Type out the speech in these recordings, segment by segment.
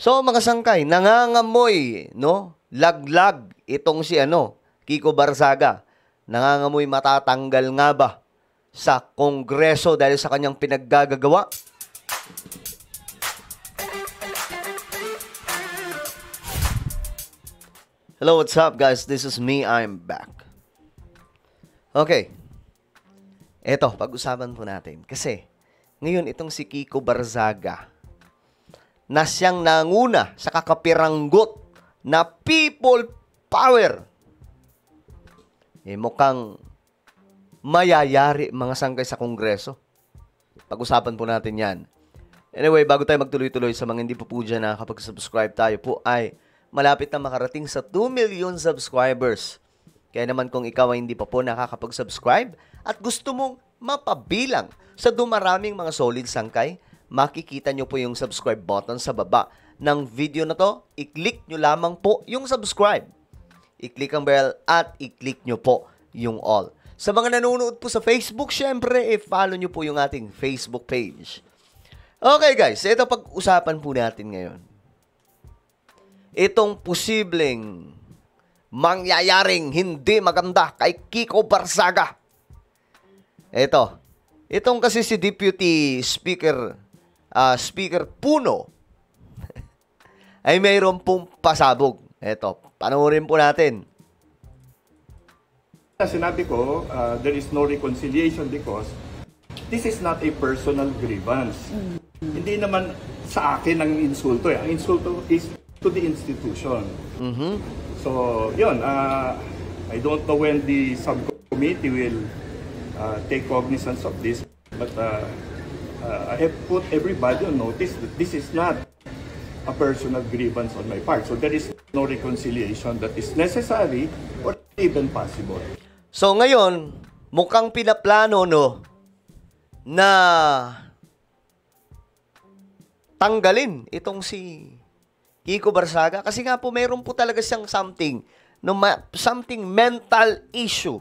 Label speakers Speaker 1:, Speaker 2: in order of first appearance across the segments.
Speaker 1: So, mga sangkay, nangangamoy, no? Laglag itong si Kiko Barzaga. Nangangamoy matatanggal nga ba sa Kongreso dahil sa kanyang pinaggagawa? Hello, what's up guys? This is me, I'm back. Okay. Eto, pag-usapan po natin. Kasi, ngayon itong si Kiko Barzaga, na siyang nanguna sa kakapiranggot na people power. Mukhang mayayari mga sangkay sa Kongreso. Pag-usapan po natin yan. Anyway, bago tayo magtuloy-tuloy sa mga hindi po dyan nakakapag-subscribe, tayo po ay malapit na makarating sa 2 million subscribers. Kaya naman kung ikaw ay hindi pa po nakakapag-subscribe at gusto mong mapabilang sa dumaraming mga solid sangkay, makikita nyo po yung subscribe button sa baba ng video na to. I-click nyo lamang po yung subscribe. I-click ang bell at i-click nyo po yung all. Sa mga nanonood po sa Facebook, syempre, i-follow nyo po yung ating Facebook page. Okay guys, ito pag-usapan po natin ngayon. Itong posibleng mangyayaring hindi maganda kay Kiko Barzaga. Itong kasi si Deputy Speaker Puno ay mayroon pong pasabog. Panoorin po natin.
Speaker 2: Sinabi ko, there is no reconciliation because this is not a personal grievance. Hindi naman sa akin ang insulto. Ang insulto is to the institution. So, yun. I don't know when the subcommittee will take cognizance of this, but I have put everybody on notice that this is not a personal grievance on my part. So, there is no reconciliation that is necessary or even possible.
Speaker 1: So, ngayon, mukhang pinaplano, na tanggalin itong si Kiko Barzaga. Kasi nga po, mayroon po talaga siyang something mental issue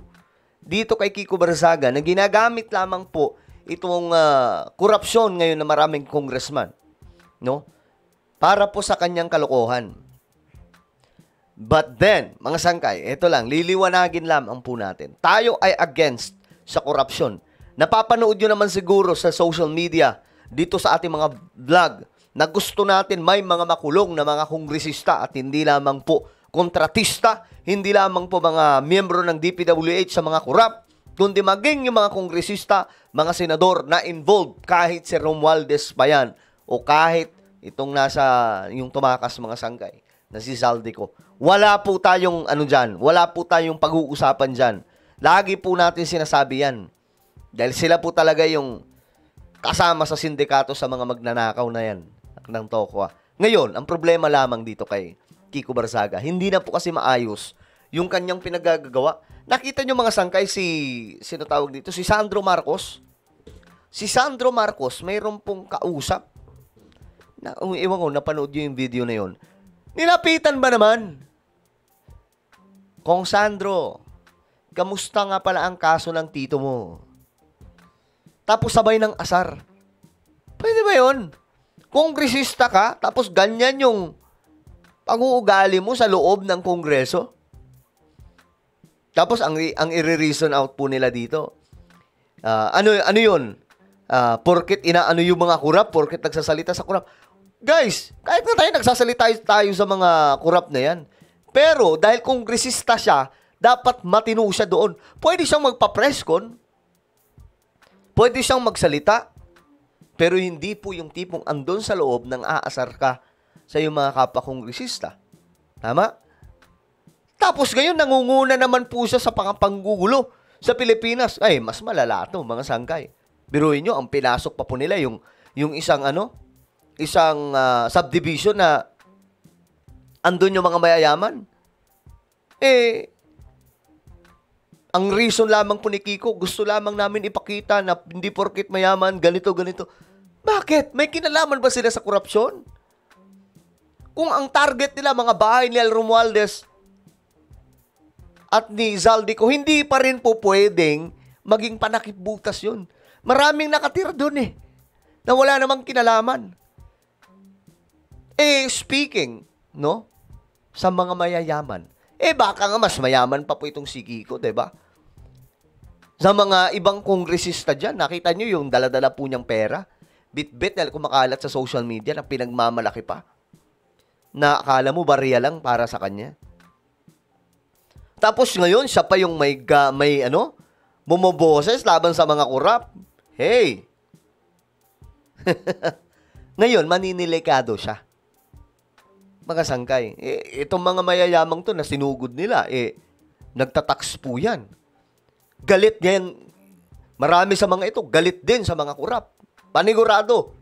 Speaker 1: dito kay Kiko Barzaga na ginagamit lamang po itong korupsyon ngayon na maraming congressman, para po sa kanyang kalokohan. But then, mga sangkay, ito lang, liliwanagin lamang po natin. Tayo ay against sa korupsyon. Napapanood nyo naman siguro sa social media, dito sa ating mga vlog, na gusto natin may mga makulong na mga kongresista at hindi lamang po kontratista, hindi lamang po mga miyembro ng DPWH sa mga korap, kundi maging yung mga kongresista, mga senador na involved kahit si Romualdez pa yan o kahit itong nasa yung tumakas mga sangkay na si Zaldico. Wala po tayong dyan, wala po tayong pag-uusapan dyan. Lagi po natin sinasabi yan. Dahil sila po talaga yung kasama sa sindikato sa mga magnanakaw na yan ng Tokwa. Ngayon, ang problema lamang dito kay Kiko Barzaga, hindi na po kasi maayos yung kanyang pinagagawa. Nakita nyo mga sangkay sino tawag dito? Si Sandro Marcos. Si Sandro Marcos, mayroon pong kausap. Ewan ko, napanood nyo yung video na yon. Nilapitan ba naman? Kung Sandro, kamusta nga pala ang kaso ng tito mo? Tapos sabay ng asar. Pwede ba yun? Kongresista ka, tapos ganyan yung pag-uugali mo sa loob ng Kongreso. Tapos ang i-reason out po nila dito. Ano yun? Porket inaano yung mga kurap, porket nagsasalita sa kurap. Guys, kahit na tayo nagsasalita tayo sa mga kurap na yan. Pero dahil kongresista siya, dapat matino siya doon. Pwede siyang magpa-presscon. Pwede siyang magsalita. Pero hindi po yung tipong andon sa loob nang aasar ka sa iyong mga kapwa-kongresista. Tama? Tapos ngayon, nangunguna naman po siya sa panggugulo sa Pilipinas. Ay, mas malala ito, mga sangkay. Biruin nyo, ang pinasok pa po nila yung isang subdivision na andun yung mga mayayaman. Ang reason lamang po ni Kiko, gusto lamang namin ipakita na hindi porkit mayaman, ganito. Bakit? May kinalaman ba sila sa korupsyon? Kung ang target nila, mga bahay ni Romualdez at ni Zaldico, hindi pa rin po pwedeng maging panakipbutas yun. Maraming nakatira doon na wala namang kinalaman. Speaking, no? Sa mga mayayaman. Baka nga mas mayaman pa po itong si Kiko, 'di ba? Sa mga ibang kongresista dyan, nakita nyo yung dala-dala po niyang pera. Bit-bit na kumakalat sa social media na pinagmamalaki pa. Na akala mo bariya lang para sa kanya. Tapos ngayon, siya pa yung may bumoboses laban sa mga kurap. Hey! Ngayon, maninilikado siya. Mga sangkay. Itong mga mayayamang to na sinugod nila, nagtatax po yan. Galit ngayon. Marami sa mga ito, galit din sa mga kurap. Panigurado.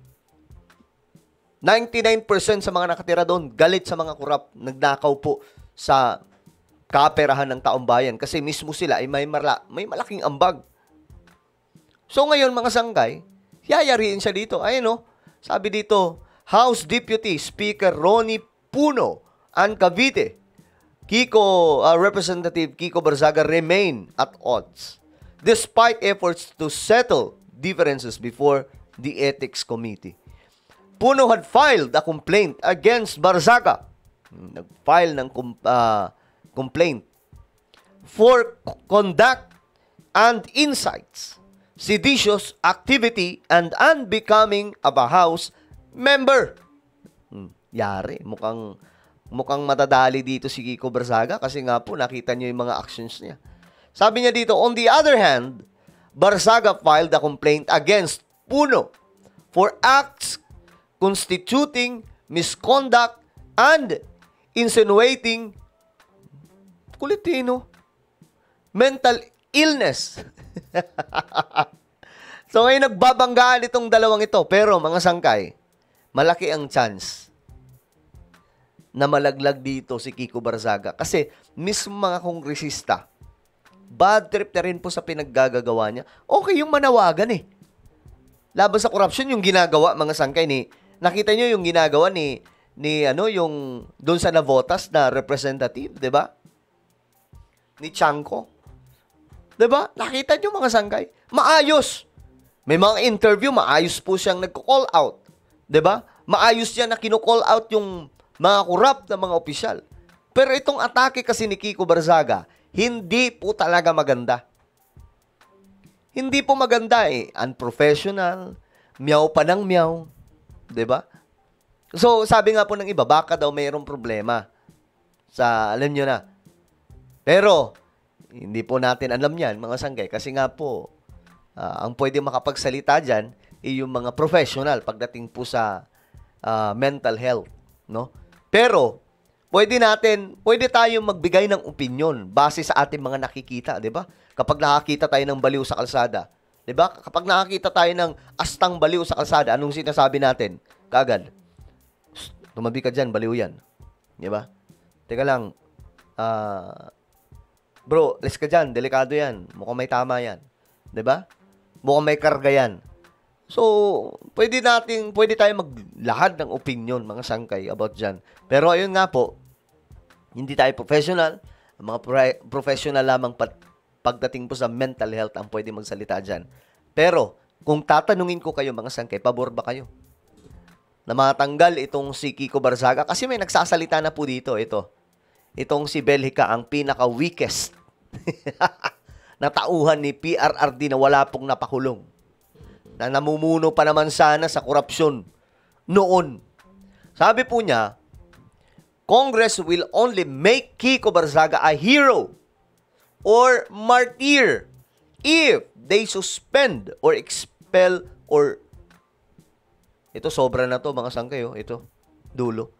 Speaker 1: 99% sa mga nakatira doon, galit sa mga kurap. Nagnakaw po sa kaperahan ng taong bayan kasi mismo sila ay may malaking ambag. So ngayon mga sangkay, yayariin siya dito. Ayun sabi dito, House Deputy Speaker Ronnie Puno and Cavite, Representative Kiko Barzaga remain at odds despite efforts to settle differences before the Ethics Committee. Puno had filed a complaint against Barzaga. Nag-file ng complaint for conduct and insights, seditious activity, and unbecoming of a House member. Yari, mukhang matadali dito si Kiko Barzaga kasi nga po nakita niyo yung mga actions niya. Sabi niya dito, on the other hand, Barzaga filed a complaint against Puno for acts constituting misconduct and insinuating mental illness. So ngayon nagbabanggaan itong dalawang ito. Pero mga sangkay, malaki ang chance na malaglag dito si Kiko Barzaga. Kasi mismo mga kongresista, bad trip na rin po sa pinaggagawa niya. Okay yung manawagan laban sa corruption yung ginagawa, mga sangkay nakita niyo yung ginagawa ni yung doon sa navotas na representative, 'di ba? Ni Chanco. 'Di ba? Nakita niyo mga sangkay, maayos. May mga interview, maayos po siyang nagko-call out, 'di ba? Maayos siya na kino-call out yung mga corrupt na mga opisyal. Pero itong atake kasi ni Kiko Barzaga, hindi po talaga maganda. Hindi po maganda unprofessional, miyaw pa ng miyaw, 'di ba? So, sabi nga po ng iba, baka daw mayroong problema sa, alam nyo na. Pero, hindi po natin alam yan, mga sanggay, kasi nga po, ang pwede makapagsalita dyan, yung mga professional pagdating po sa mental health, no? Pero, pwede tayong magbigay ng opinion base sa ating mga nakikita, di ba? Kapag nakakita tayo ng baliw sa kalsada, di ba? Kapag nakakita tayo ng astang baliw sa kalsada, anong sinasabi natin? Kaagad, tumabi ka dyan, baliw yan. Di ba? Teka lang, bro, alis ka dyan, delikado yan. Mukhang may tama yan. Di ba? Mukhang may karga yan. So, pwede tayong maglahad ng opinion, mga sangkay, about dyan. Pero ayun nga po, hindi tayo professional. Ang mga professional lamang pagdating po sa mental health ang pwede magsalita dyan. Pero, kung tatanungin ko kayo, mga sangkay, pabor ba kayo na matanggal itong si Kiko Barzaga? Kasi may nagsasalita na po dito, itong si Belhica, ang pinaka-weakest na tauhan ni PRRD na wala pong napakulong, na namumuno pa naman sana sa korupsyon noon. Sabi po niya, Congress will only make Kiko Barzaga a hero or martyr if they suspend or expel or... Ito, sobra na to, mga sangkay, ito, dulo.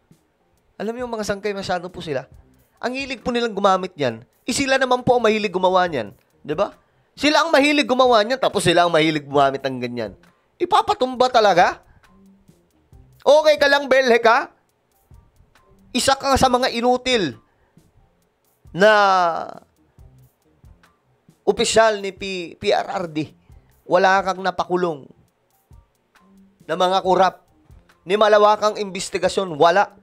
Speaker 1: Alam mo yung mga sangkay, masyado po sila. Ang hilig po nilang gumamit yan, sila naman po ang mahilig gumawa niyan. Diba? Sila ang mahilig gumawa niyan, tapos sila ang mahilig gumamit ng ganyan. Ipapatumba talaga? Okay ka lang, Belhica? Isa ka sa mga inutil na opisyal ni PRRD. Wala kang napakulong na mga kurap. Ni malawakang investigasyon, wala.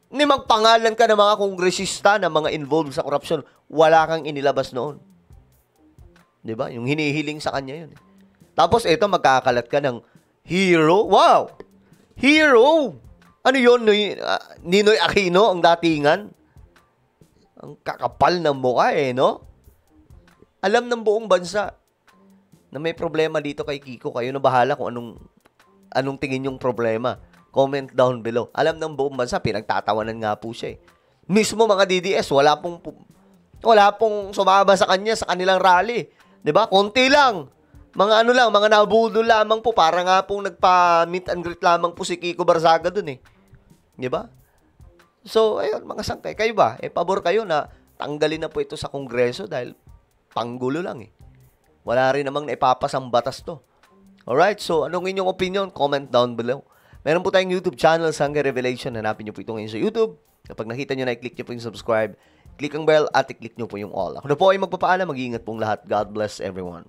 Speaker 1: Ni magpangalan ka ng mga kongresista na mga involved sa korupsyon, wala kang inilabas noon. Diba? Yung hinihiling sa kanya yun. Tapos ito, magkakalat ka ng hero. Wow! Hero! Ano yun? Ninoy Aquino, ang datingan? Ang kakapal ng mukha no? Alam ng buong bansa na may problema dito kay Kiko. Kayo na bahala kung anong tingin yung problema. Comment down below. Alam ng buong bansa, pinagtatawanan nga po siya Mismo mga DDS, wala pong sumama sa kanya sa kanilang rally. 'Di ba? Konti lang. Mga nabudol lamang po para nga pong nagpa-meet and greet lamang po si Kiko Barzaga dun 'Di ba? So, ayun, mga sangkay. Kayo ba? Pabor kayo na tanggalin na po ito sa Kongreso dahil panggulo lang Wala rin namang naipapasang batas to. Alright? So, anong inyong opinion? Comment down below. Meron po tayong YouTube channel, Sangay Revelation. Hanapin nyo po ito ngayon sa YouTube. Kapag nakita nyo na, i-click nyo po yung subscribe. Click ang bell at i-click nyo po yung all. Ako na po ay magpapaalam. Mag-iingat pong lahat. God bless everyone.